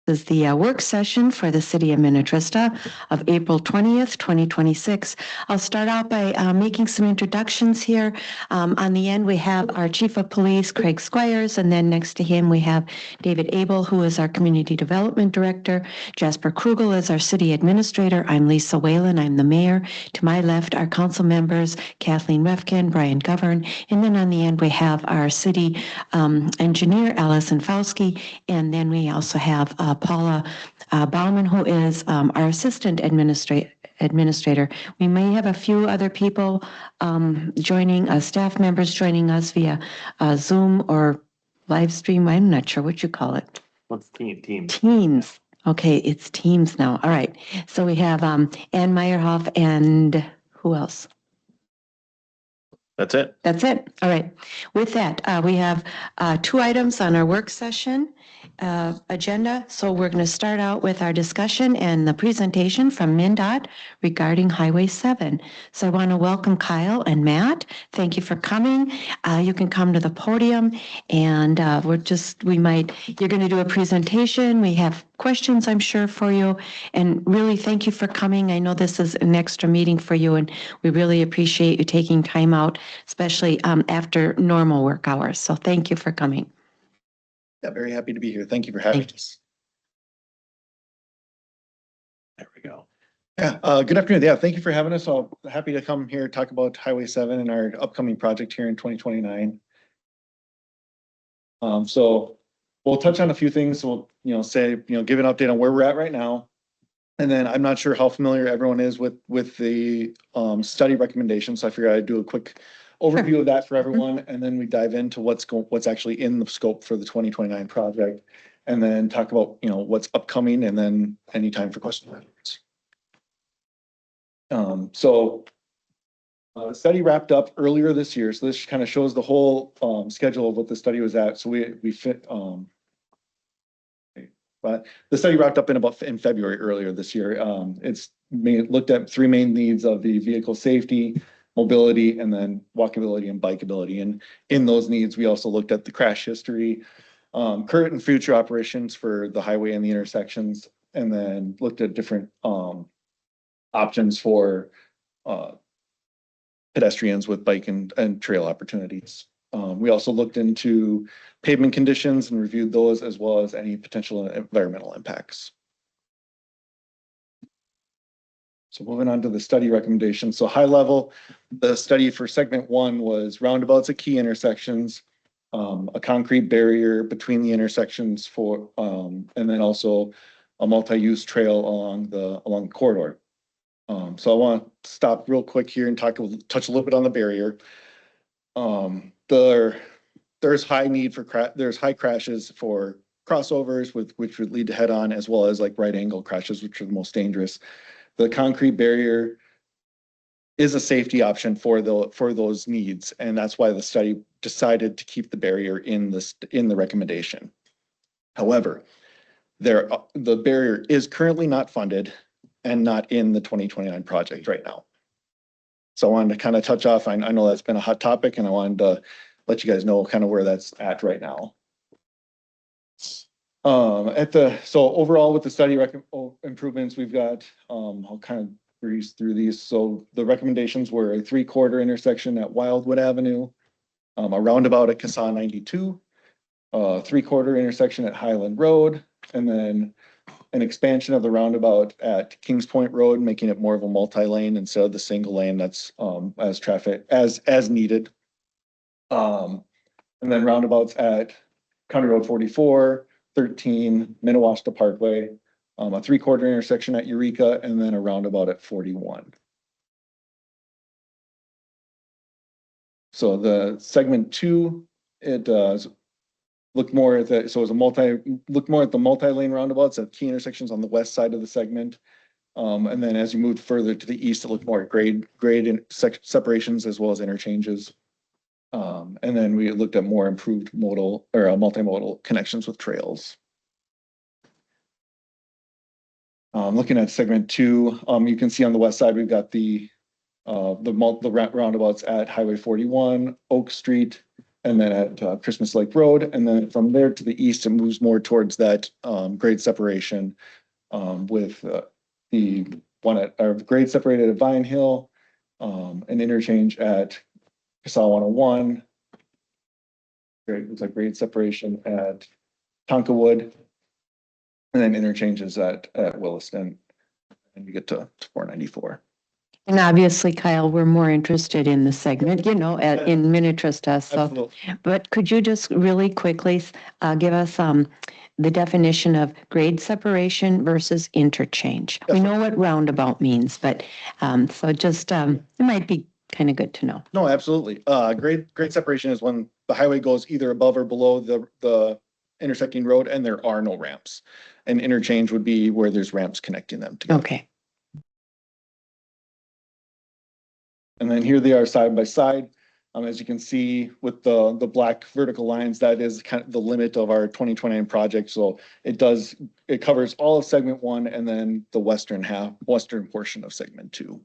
This is the work session for the City of Minnetrista of April 20th, 2026. I'll start out by making some introductions here. On the end, we have our Chief of Police, Craig Squires, and then next to him, we have David Abel, who is our Community Development Director. Jasper Krugel is our City Administrator. I'm Lisa Whalen. I'm the Mayor. To my left, our council members, Kathleen Refkin, Brian Govern, and then on the end, we have our City Engineer, Allison Fauski, and then we also have Paula Bauman, who is our assistant administrator. We may have a few other people joining, staff members joining us via Zoom or live stream. I'm not sure what you call it. What's Teams? Teams. Okay, it's Teams now. All right. So we have Ann Meyerhoff and who else? That's it. That's it. All right. With that, we have 2 items on our work session agenda. So we're going to start out with our discussion and the presentation from MnDOT regarding Highway 7. So I want to welcome Kyle and Matt. Thank you for coming. You can come to the podium and you're going to do a presentation. We have questions, I'm sure, for you. And really, thank you for coming. I know this is an extra meeting for you, and we really appreciate you taking time out, especially after normal work hours. So thank you for coming. Yeah, very happy to be here. Thank you for having us. There we go. Yeah, good afternoon. Yeah, thank you for having us. I'm happy to come here, talk about Highway 7 and our upcoming project here in 2029. So we'll touch on a few things. We'll, give an update on where we're at right now. And then I'm not sure how familiar everyone is with the study recommendations. So I figured I'd do a quick overview of that for everyone, and then we dive into what's actually in the scope for the 2029 project, and then talk about what's upcoming, and then any time for questions. The study wrapped up earlier this year, so this kind of shows the whole schedule of what the study was at. So we fit. But the study wrapped up in February earlier this year. It's looked at 3 main needs of the vehicle safety, mobility, and then walkability and bikeability. And in those needs, we also looked at the crash history, current and future operations for the highway and the intersections, and then looked at different options for pedestrians with bike and trail opportunities. We also looked into pavement conditions and reviewed those, as well as any potential environmental impacts. So moving on to the study recommendations. So high level, the study for segment 1 was roundabouts at key intersections, a concrete barrier between the intersections and then also a multi-use trail along the corridor. So I want to stop real quick here and touch a little bit on the barrier. There's high need for there's high crashes for crossovers which would lead to head-on, as well as like right angle crashes, which are the most dangerous. The concrete barrier is a safety option for those needs, and that's why the study decided to keep the barrier in the recommendation. However, the barrier is currently not funded and not in the 2029 project right now. So I wanted to kind of touch off. I know that's been a hot topic, and I wanted to let you guys know kind of where that's at right now. So overall with the study improvements, we've got, I'll kind of breeze through these. So the recommendations were a 3/4 intersection at Wildwood Avenue, a roundabout at Casa 92, a 3/4 intersection at Highland Road, and then an expansion of the roundabout at Kings Point Road, making it more of a multi-lane instead of the single lane that's as needed. And then roundabouts at County Road 44, 13, Minnetrista Parkway, a 3/4 intersection at Eureka, and then a roundabout at 41. So the segment 2, it does look more at the, so it was look more at the multi-lane roundabouts at key intersections on the west side of the segment. And then as you moved further to the east, it looked more at grade separations as well as interchanges. And then we looked at more improved modal or multimodal connections with trails. Looking at segment 2, you can see on the west side, we've got the roundabouts at Highway 41, Oak Street, and then at Christmas Lake Road, and then from there to the east, it moves more towards that grade separation with the one at our grade separated at Vine Hill, an interchange at Casal 101. Great, looks like grade separation at Tonka Wood, and then interchanges at Williston, and you get to 494. And obviously, Kyle, we're more interested in the segment, in Minnetrista. So, Absolutely. but could you just really quickly give us the definition of grade separation versus interchange? We know what roundabout means, but so just it might be kind of good to know. No, absolutely. Grade separation is when the highway goes either above or below the intersecting road and there are no ramps. And interchange would be where there's ramps connecting them together. Okay. And then here they are side by side. As you can see with the black vertical lines, that is kind of the limit of our 2029 project. So it covers all of segment 1 and then the western portion of segment 2.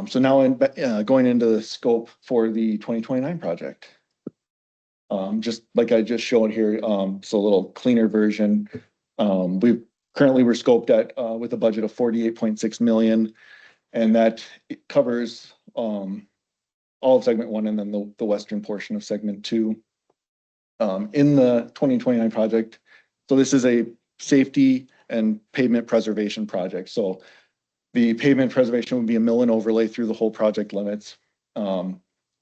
So now going into the scope for the 2029 project. Just like I just showed here, so a little cleaner version. We're scoped at with a budget of 48.6 million, and that covers all of segment 1 and then the western portion of segment 2. In the 2029 project, so this is a safety and pavement preservation project. So the pavement preservation would be a mill and overlay through the whole project limits.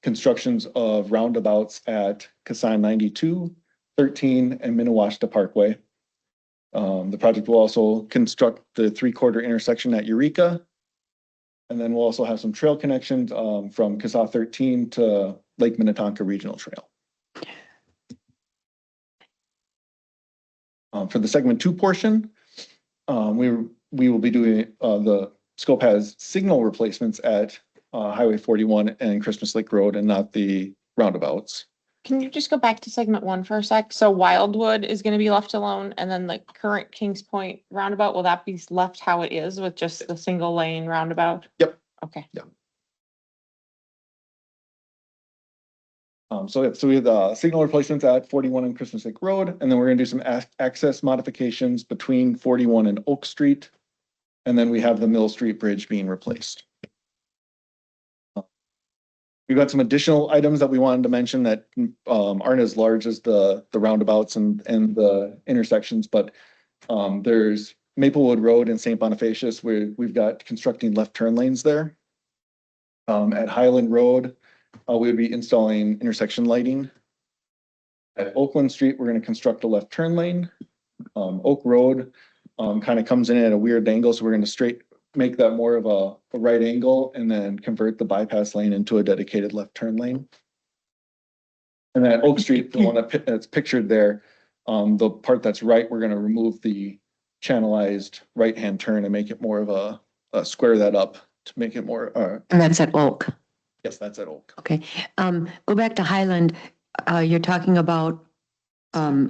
Constructions of roundabouts at Kasan 92, 13, and Minnetrista Parkway. The project will also construct the 3/4 intersection at Eureka. And then we'll also have some trail connections from Casa 13 to Lake Minnetonka Regional Trail. For the segment 2 portion, we will be doing the scope has signal replacements at Highway 41 and Christmas Lake Road and not the roundabouts. Can you just go back to segment 1 for a sec? So Wildwood is going to be left alone, and then the current Kings Point roundabout, will that be left how it is with just the single lane roundabout? Yep. Okay. So we have signal replacements at 41 and Christmas Lake Road, and then we're gonna do some access modifications between 41 and Oak Street. And then we have the Mill Street Bridge being replaced. We've got some additional items that we wanted to mention that aren't as large as the roundabouts and the intersections, but there's Maplewood Road and St. Bonifacius where we've got constructing left turn lanes there. At Highland Road, we would be installing intersection lighting. At Oakland Street, we're going to construct a left turn lane. Oak Road kind of comes in at a weird angle, so we're going to make that more of a right angle and then convert the bypass lane into a dedicated left turn lane. And then Oak Street, the one that's pictured there, the part that's right, we're going to remove the channelized right-hand turn and make it more of a square that up to make it more. And that's at Oak. Yes, that's at Oak. Okay. Go back to Highland. You're talking about a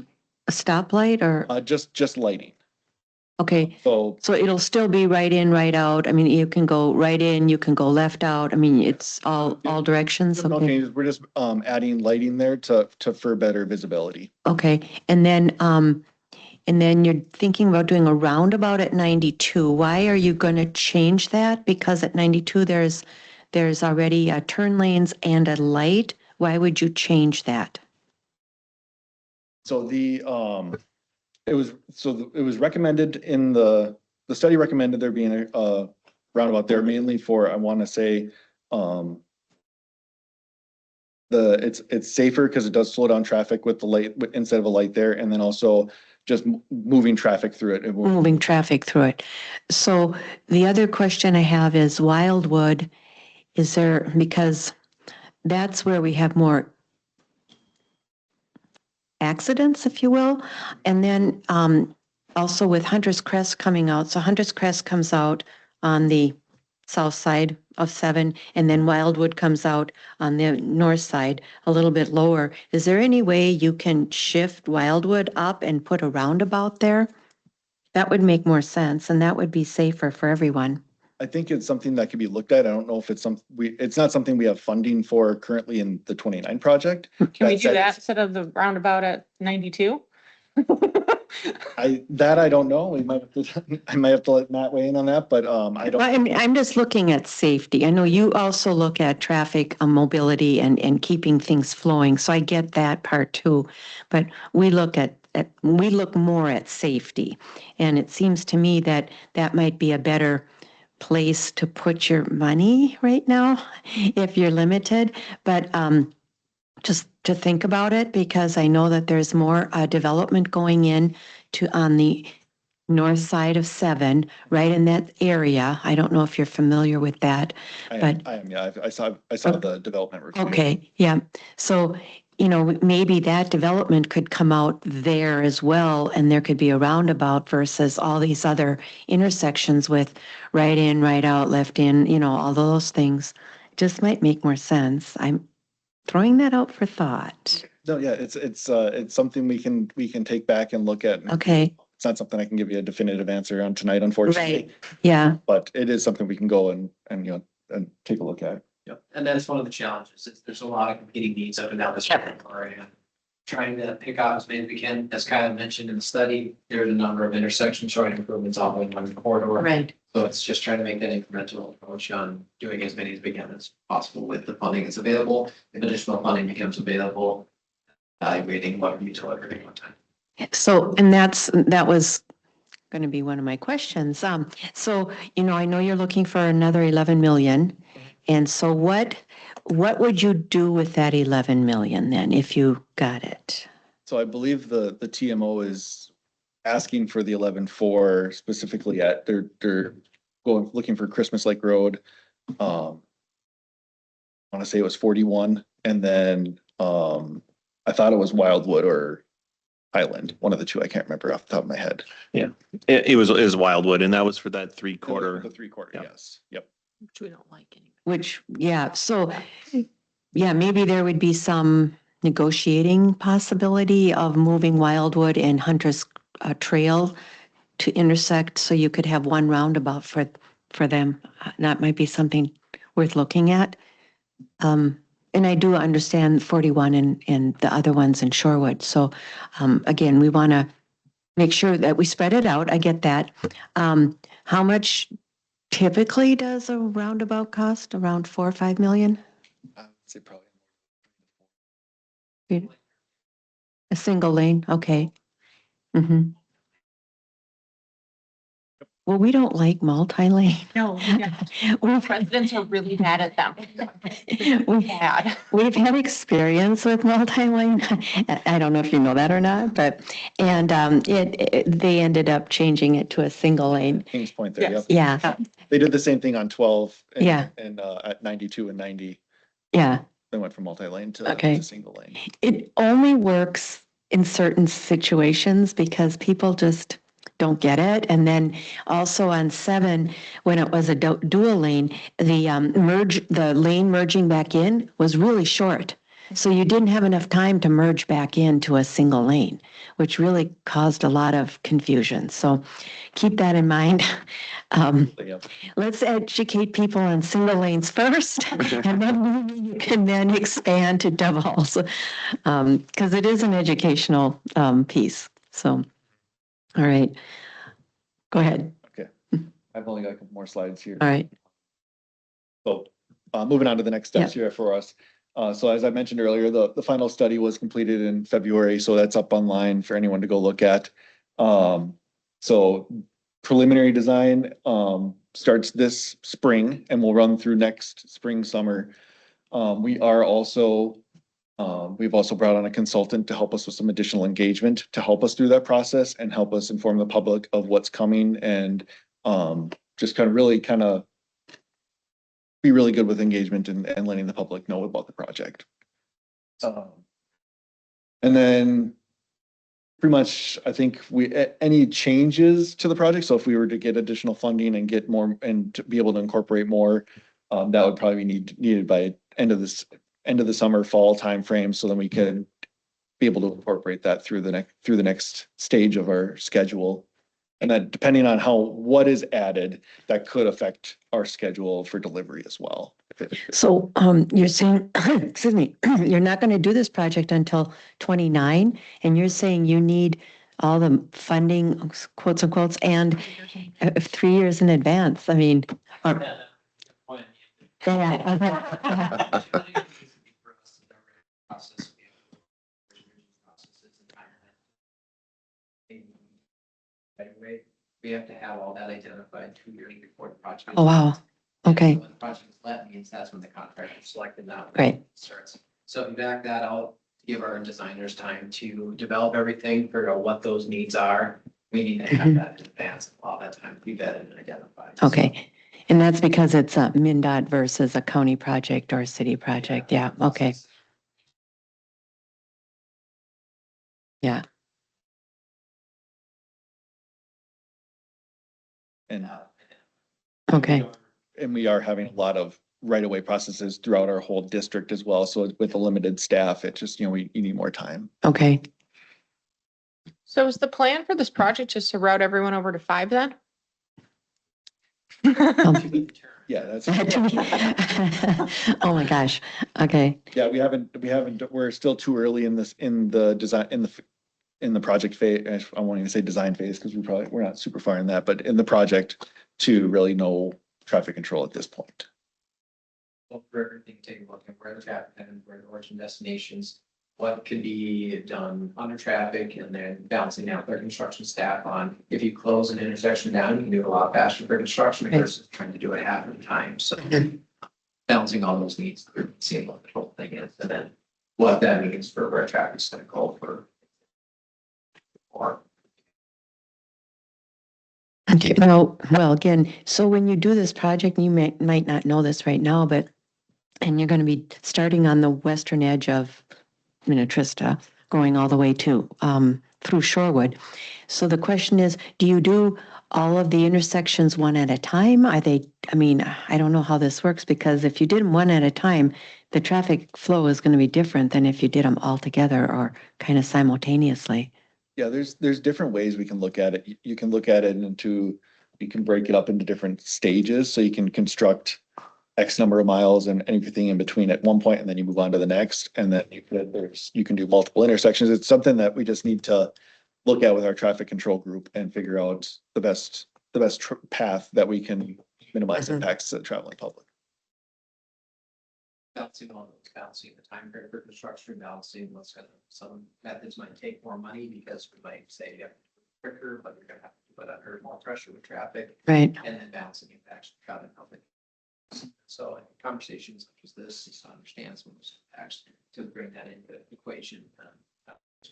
stoplight or? Just lighting. Okay. So it'll still be right in, right out. I mean, you can go right in, you can go left out. I mean, it's all directions. no Okay. changes. We're just adding lighting there for better visibility. Okay. And then you're thinking about doing a roundabout at 92. Why are you going to change that? Because at 92, there's already turn lanes and a light. Why would you change that? So it was recommended in the study recommended there being a roundabout there mainly for, I want to say, it's safer because it does slow down traffic with the light instead of a light there, and then also just moving traffic through it. Moving traffic through it. So the other question I have is Wildwood, because that's where we have more accidents, if you will. And then also with Hunter's Crest coming out. So Hunter's Crest comes out on the south side of 7, and then Wildwood comes out on the north side, a little bit lower. Is there any way you can shift Wildwood up and put a roundabout there? That would make more sense, and that would be safer for everyone. I think it's something that could be looked at. I don't know if it's it's not something we have funding for currently in the 29 project. Can we That do said, that instead of the roundabout at 92? I don't know. We might have to, I might have to let Matt weigh in on that, but, I Well, don't. I'm just looking at safety. I know you also look at traffic, mobility and keeping things flowing. So I get that part too. But we look we look more at safety. And it seems to me that that might be a better place to put your money right now if you're limited. But, just to think about it, because I know that there's more development going in on the north side of 7, right in that area. I don't know if you're familiar with that. But Yeah, I saw the development. review. okay, yeah. So, maybe that development could come out there as well, and there could be a roundabout versus all these other intersections with right in, right out, left in, all those things. Just might make more sense. I'm throwing that out for thought. No, yeah, it's something we can take back and look at. Okay, It's not something I can give you a definitive answer on tonight, unfortunately. right, yeah, But it is something we can go and and take a look at. Yep, and that's one of the challenges, is there's a lot of competing needs up and down this area. Trying to pick out as many as we can, as Kyle mentioned in the study, there's a number of intersections showing improvements all in one corridor. right. So it's just trying to make that incremental approach on doing as many as we can as possible with the funding that's available. If additional funding becomes available, evaluating what we deliver at one time. So, and that was going to be one of my questions. So, I know you're looking for another 11 million. And so what would you do with that 11 million then, if you got it? So I believe the TMO is asking for the 11.4 specifically at, they're looking for Christmas Lake Road. I want to say it was 41, and then, I thought it was Wildwood or Highland, one of the two. I can't remember off the top of my head. It was Wildwood, and that was for that 3/4. The 3/4, Yep. yes, yep. Which we don't like anymore. Which, yeah, so, yeah, maybe there would be some negotiating possibility of moving Wildwood and Hunter's Trail to intersect, so you could have one roundabout for them. That might be something worth looking at. And I do understand 41 and the other ones in Shorewood. So, again, we want to make sure that we spread it out. I get that. How much typically does a roundabout cost? Around 4 or 5 million? I would say probably. A single lane, okay. Mm-hmm. Well, we don't like multi-lane. No, residents are really bad at them. We've Bad. We've had experience with multi-lane. I don't know if you know that or not, but, and they ended up changing it to a single lane. Kings Point there, Yes. yep. Yeah, They did the same thing on 12. And, Yeah. And at 92 and 90, yeah. they went from multi-lane to Okay. single lane. It only works in certain situations because people just don't get it. And then also on 7, when it was a dual lane, the lane merging back in was really short. So you didn't have enough time to merge back into a single lane, which really caused a lot of confusion. So keep that in mind. Yep. Let's educate people on single lanes first, and then maybe you can then expand to doubles. Because it is an educational piece. So, all right. Go ahead. Okay. I've only got a couple more slides here. All right. So, moving on to the next steps here for us. So as I mentioned earlier, the final study was completed in February, so that's up online for anyone to go look at. So preliminary design starts this spring and will run through next spring, summer. We've also brought on a consultant to help us with some additional engagement to help us through that process and help us inform the public of what's coming and just kind of be really good with engagement and letting the public know about the project. And then pretty much, I think any changes to the project. So if we were to get additional funding and get more and to be able to incorporate more, that would probably be needed by end of the summer, fall timeframe. So then we could be able to incorporate that through the next stage of our schedule. And then depending on what is added, that could affect our schedule for delivery as well. So, you're saying, excuse me, you're not gonna do this project until 29, and you're saying you need all the funding, quotes unquotes, and 3 years in advance. I mean, or, yeah, Anyway, we have to have all that identified 2 years before the project. oh, wow, okay, And so when the project is let means that's when the contractor is selected, not when great, it starts. So if you back that out, give our designers time to develop everything, figure out what those needs are. We need to have that in advance, and all that time to be vetted and identified. So, okay. And that's because it's a MinDOT versus a county project or a city project, yeah, okay, yeah, And, okay, and we are having a lot of right-of-way processes throughout our whole district as well. So with a limited staff, it just, you need more time. okay. So is the plan for this project just to route everyone over to 5 then? Yeah, that's, Oh my gosh, okay, yeah, we haven't, we're still too early in the design, in the project phase. I won't even say design phase because we're not super far in that, but in the project to really know traffic control at this point. Look for everything, take a look at where the traffic and where the origin destinations, what could be done under traffic, and then balancing out their construction staff on, if you close an intersection down, you can do it a lot faster for construction Right. versus trying to do it half the time. So balancing all those needs, seeing what the whole thing is, and then what that means for where traffic's gonna go for. Or okay, well, again, so when you do this project, you might not know this right now, but, and you're gonna be starting on the western edge of Minnetrista, going all the way to, through Shorewood. So the question is, do you do all of the intersections one at a time? Are they, I mean, I don't know how this works, because if you did them one at a time, the traffic flow is gonna be different than if you did them all together or kind of simultaneously. Yeah, there's different ways we can look at it. You can look at it you can break it up into different stages, so you can construct X number of miles and anything in between at one point, and then you move on to the next, and then you can do multiple intersections. It's something that we just need to look at with our traffic control group and figure out the best path that we can minimize Mhm. impacts to the traveling public. balancing all those, balancing the time period for construction, balancing what's gonna, some methods might take more money because we might say you have to do it quicker, but you're gonna have to put under more pressure with traffic, Right, and then balancing impacts to traveling public. So in conversations such as this, is to understand some of those impacts, to bring that into the equation.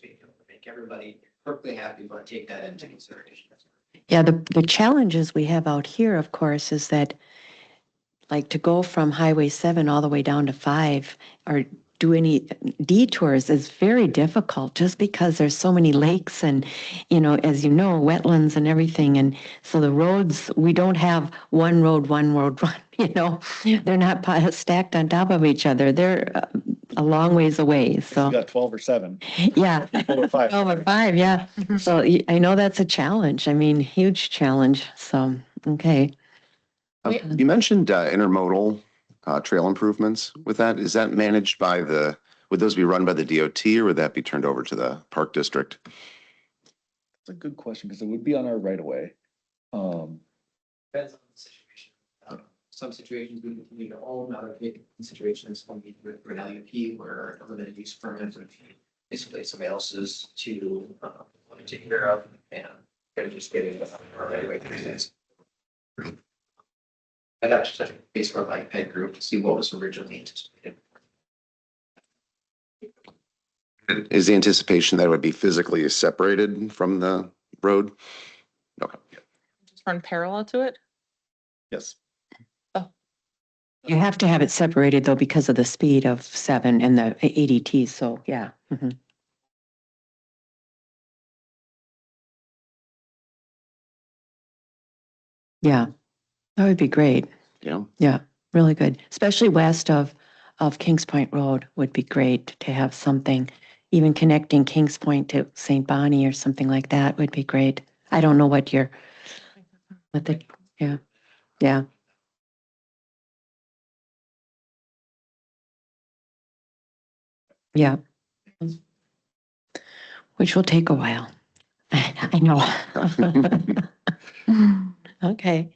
Being able to make everybody perfectly happy, but take that into consideration. yeah, the challenges we have out here, of course, is that, like, to go from Highway 7 all the way down to 5 or do any detours is very difficult, just because there's so many lakes and, as you know, wetlands and everything. And so the roads, we don't have one road, one, they're not stacked on top of each other. They're a long ways away. You So, got 12 or 7. yeah. 12 or 5. 12 or 5, yeah. So I know that's a challenge. I mean, huge challenge. So, okay. You mentioned intermodal trail improvements with that. Is that managed by would those be run by the DOT, or would that be turned over to the Park District? That's a good question, because it would be on our right of way. Depends on the situation. Some situations we continue to own, other situations we need with an LUP where a limited use permit would be basically somebody else's to take care of, and they're just getting the right away these days. I'd have to touch base with our Ped group to see what was originally anticipated. Is the anticipation that it would be physically separated from the road? Okay. Just run parallel to it? Yes. You have to have it separated though because of the speed of 7 and the ADT, so yeah. Mhm. Yeah, that would be great. Yeah. Yeah, really good, especially west of Kings Point Road would be great to have something, even connecting Kings Point to St. Bonnie or something like that would be great. I don't know what yeah, yeah. Yeah. Which will take a while. I know. Okay.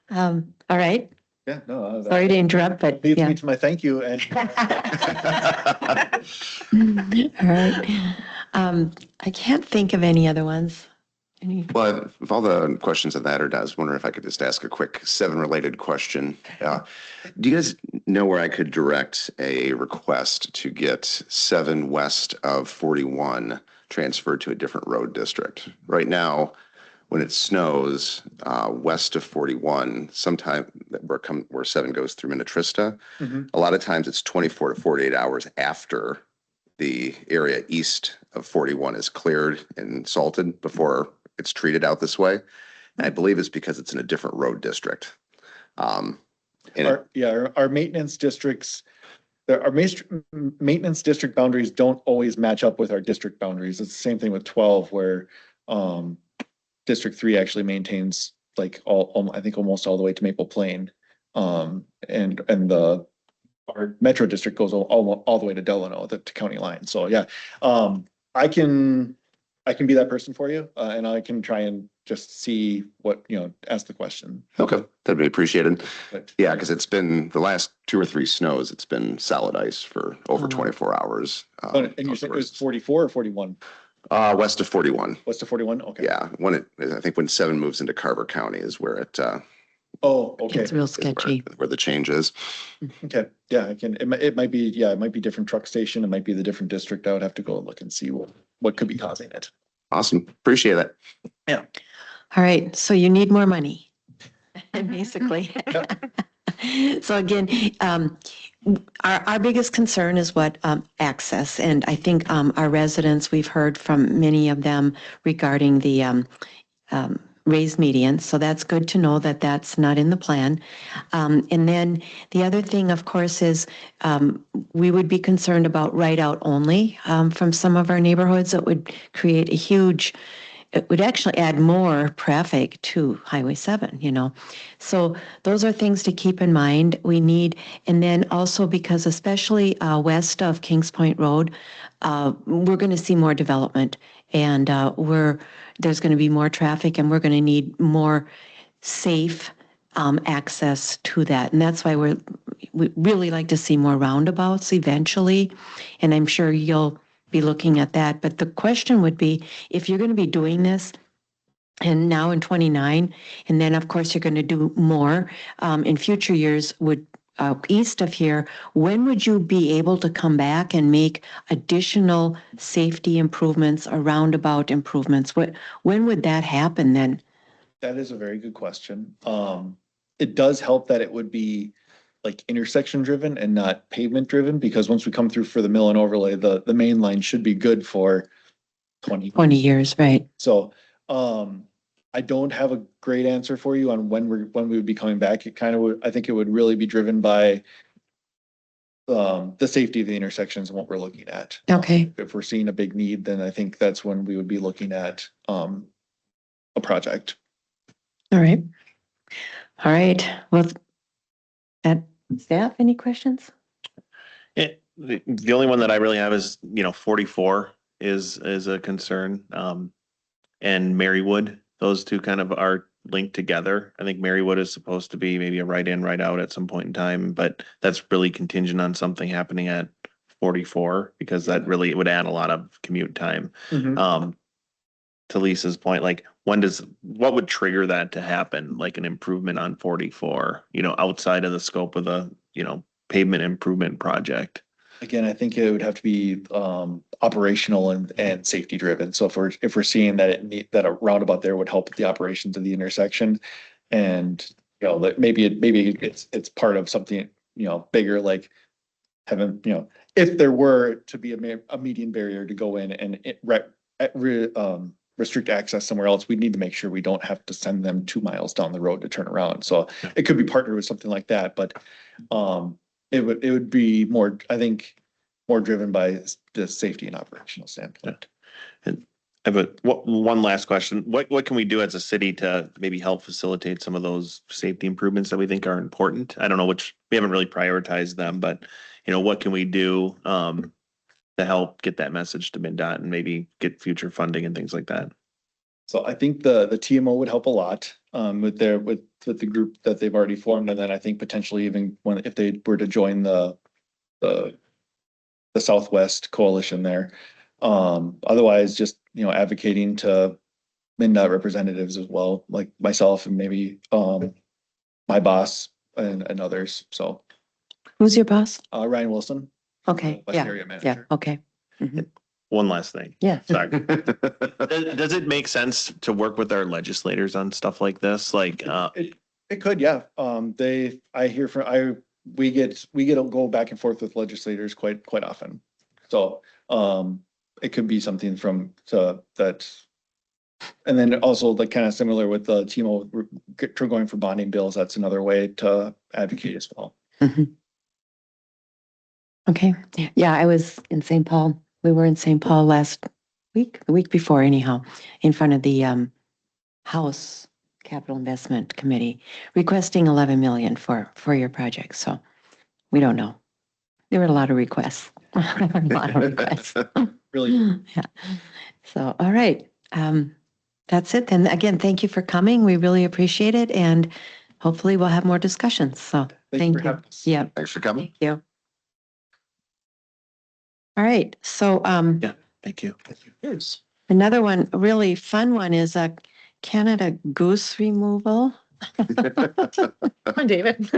All right. Yeah, no. Sorry to interrupt, but Leads yeah. me to my thank you and. All right. I can't think of any other ones. Any? Well, if all the questions on that are done, I was wondering if I could just ask a quick 7 related question. Do you guys know where I could direct a request to get 7 west of 41 transferred to a different road district? Right now, when it snows, west of 41, sometime where 7 goes through Minnetrista, Mhm. a lot of times it's 24 to 48 hours after the area east of 41 is cleared and salted before it's treated out this way. And I believe it's because it's in a different road district. And Our maintenance districts, our maintenance district boundaries don't always match up with our district boundaries. It's the same thing with 12 where District 3 actually maintains like I think almost all the way to Maple Plain. And our metro district goes all the way to Delano, the county line. So yeah, I can be that person for you, and I can try and just see what, ask the question. okay, that'd be appreciated. But Yeah, because it's been the last 2 or 3 snows, it's been solid ice for over 24 hours. and you're saying it was 44 or 41? West of 41. West of 41? Okay. Yeah, I think when 7 moves into Carver County is where it Oh, okay. It's real is sketchy. where the change is. Okay. Yeah, it might be different truck station. It might be the different district. I would have to go and look and see what could be causing it. Awesome. Appreciate it. Yeah. All right. So you need more money, basically. So again, our biggest concern is what access, and I think our residents, we've heard from many of them regarding the raised medians. So that's good to know that that's not in the plan. And then the other thing, of course, is we would be concerned about ride out only from some of our neighborhoods. It would create it would actually add more traffic to Highway 7. So those are things to keep in mind. We need, and then also because especially west of Kings Point Road, we're going to see more development, and there's going to be more traffic, and we're going to need more safe access to that. And that's why we really like to see more roundabouts eventually, and I'm sure you'll be looking at that. But the question would be, if you're going to be doing this, and now in 29, and then of course you're going to do more in future years east of here, when would you be able to come back and make additional safety improvements or roundabout improvements? When would that happen then? That is a very good question. It does help that it would be like intersection driven and not pavement driven, because once we come through for the mill and overlay, the main line should be good for 20 years, right? So, I don't have a great answer for you on when we would be coming back. It kind of would, I think it would really be driven by the safety of the intersections and what we're looking at. Okay. If we're seeing a big need, then I think that's when we would be looking at a project. All right. All right. Well, staff, any questions? The only one that I really have is, 44 is a concern. And Marywood, those two kind of are linked together. I think Marywood is supposed to be maybe a right in, right out at some point in time, but that's really contingent on something happening at 44, because that really would add a lot of commute time. To Lisa's point, like what would trigger that to happen? Like an improvement on 44, outside of the scope of the, pavement improvement project. Again, I think it would have to be operational and safety driven. So if we're seeing that that a roundabout there would help the operations of the intersection, and that maybe it's part of something bigger, like having if there were to be a median barrier to go in and restrict access somewhere else, we need to make sure we don't have to send them 2 miles down the road to turn around. So it could be partnered with something like that, but it would be more, I think, more driven by the safety and operational standpoint. And I have one last question. What can we do as a city to maybe help facilitate some of those safety improvements that we think are important? I don't know we haven't really prioritized them, but what can we do to help get that message to MinDOT and maybe get future funding and things like that? So I think the TMO would help a lot with the group that they've already formed, and then I think potentially even if they were to join the Southwest Coalition there. Otherwise, just advocating to MnDOT representatives as well, like myself and maybe my boss and others. So Who's your boss? Ryan Wilson, Okay, West yeah, Area yeah, Manager. okay. Mhm. One last thing. Yeah. Sorry. Does it make sense to work with our legislators on stuff like this? Like, It could, yeah. We get to go back and forth with legislators quite often. So it could be something that. And then also like kind of similar with the TMO going for bonding bills. That's another way to advocate as well. Mhm. Okay, yeah, I was in St. Paul. We were in St. Paul last week, the week before anyhow, in front of the House Capital Investment Committee requesting 11 million for your project. So we don't know. There were a lot of requests. A lot of requests. Really. Yeah. So, all right. That's it. And again, thank you for coming. We really appreciate it. And hopefully we'll have more discussions. So Thank you thank for you. having us. Yeah. Thanks for coming. Thank you. All right. So yeah, thank you. another one, really fun one is a Canada goose removal. Come on, David.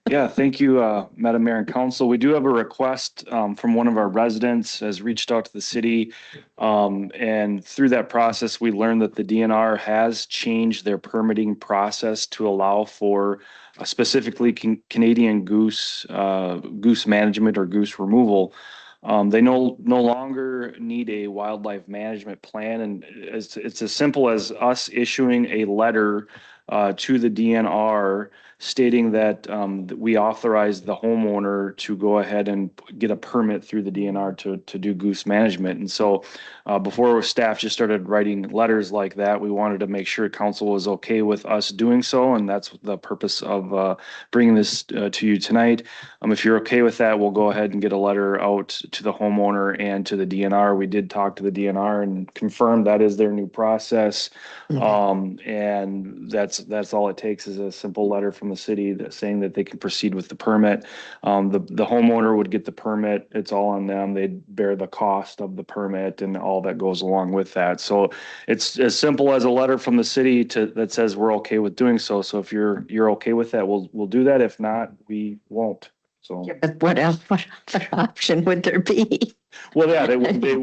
Yeah, thank you, Madam Mayor and Council. We do have a request from one of our residents has reached out to the city. And through that process, we learned that the DNR has changed their permitting process to allow for specifically Canadian goose management or goose removal. They no longer need a wildlife management plan, and it's as simple as us issuing a letter to the DNR stating that we authorize the homeowner to go ahead and get a permit through the DNR to do goose management. And so before staff just started writing letters like that, we wanted to make sure council was okay with us doing so. And that's the purpose of bringing this to you tonight. If you're okay with that, we'll go ahead and get a letter out to the homeowner and to the DNR. We did talk to the DNR and confirmed that is their new process. And that's all it takes is a simple letter from the city that saying that they can proceed with the permit. The homeowner would get the permit. It's all on them. They'd bear the cost of the permit and all that goes along with that. So it's as simple as a letter from the city that says we're okay with doing so. So if you're okay with that, we'll do that. If not, we won't. So But what else, what other option would there be? well, yeah, they wouldn't, they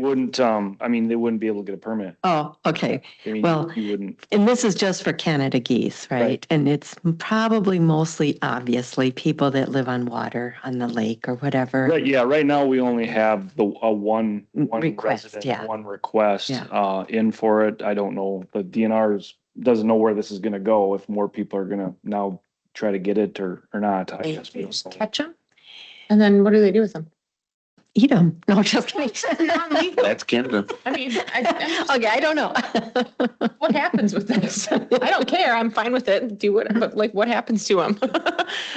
wouldn't be able to get a permit. Oh, okay. I mean, Well, you wouldn't. And this is just for Canada geese, right? Right. And it's probably mostly, obviously, people that live on water, on the lake or whatever. Right, yeah, right now we only have one Request, resident, yeah. one request, Yeah. in for it. I don't know, the DNR's doesn't know where this is gonna go, if more people are gonna now try to get it or not. I They guess we don't just know. catch them? And then what do they do with them? Eat them. No, just kidding. That's Canada. I mean, I'm just- Okay, I don't know. what happens with this? I don't care. I'm fine with it. Do it, but like, what happens to them?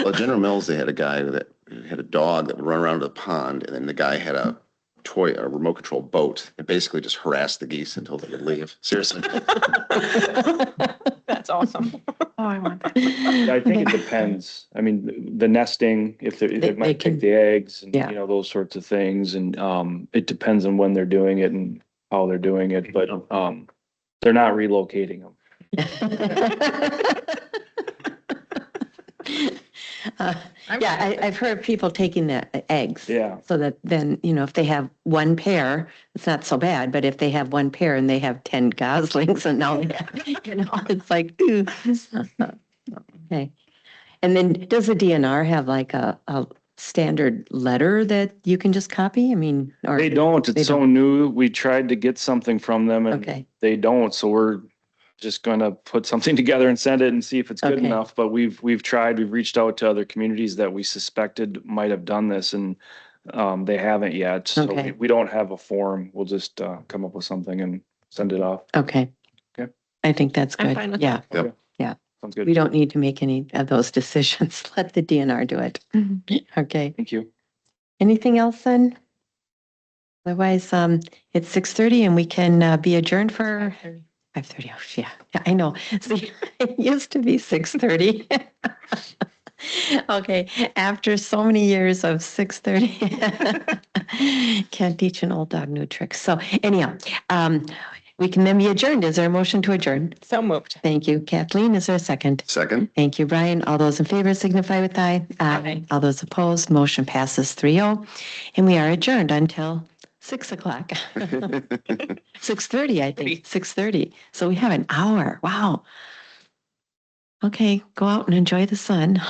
Well, General Mills, they had a guy that had a dog that would run around the pond, and then the guy had a remote control boat, and basically just harassed the geese until they would leave. Seriously. That's awesome. Oh, I want that. Yeah, I think it depends. I mean, the nesting, if They it might can- take the eggs and, Yeah. those sorts of things. And, it depends on when they're doing it and how they're doing it, but, they're not relocating them. Yeah, I've heard people taking the eggs. Yeah. So that then, if they have one pair, it's not so bad, but if they have one pair and they have 10 goslings and now, it's like, ooh. Okay. And then does the DNR have like a standard letter that you can just copy? I mean, or? They don't. they It's so don't. new. We tried to get something from them and Okay. they don't. So we're just gonna put something together and send it and see if it's good Okay. enough. But we've tried, we've reached out to other communities that we suspected might have done this and They haven't yet, so Okay. we don't have a form. We'll just come up with something and send it off. Okay. Okay. I think that's I'm good. fine with Yeah, Sounds good. we don't need to make any of those decisions. Let the DNR do it. Okay. Thank you. Anything else then? Otherwise, it's 6:30 and we can be adjourned for 5:30. Oh, yeah, I know. See, it used to be 6:30. Okay, after so many years of 6:30. Can't teach an old dog new tricks. So anyhow, we can then be adjourned. Is there a motion to adjourn? So moved. Thank you. Kathleen, is there a second? Second? Thank you, Brian. All those in favor signify with aye. Aye. All those opposed, motion passes 3-0. And we are adjourned until 6 o'clock. 6:30, I think, 6:30. So we have an hour. Wow. Okay, go out and enjoy the sun.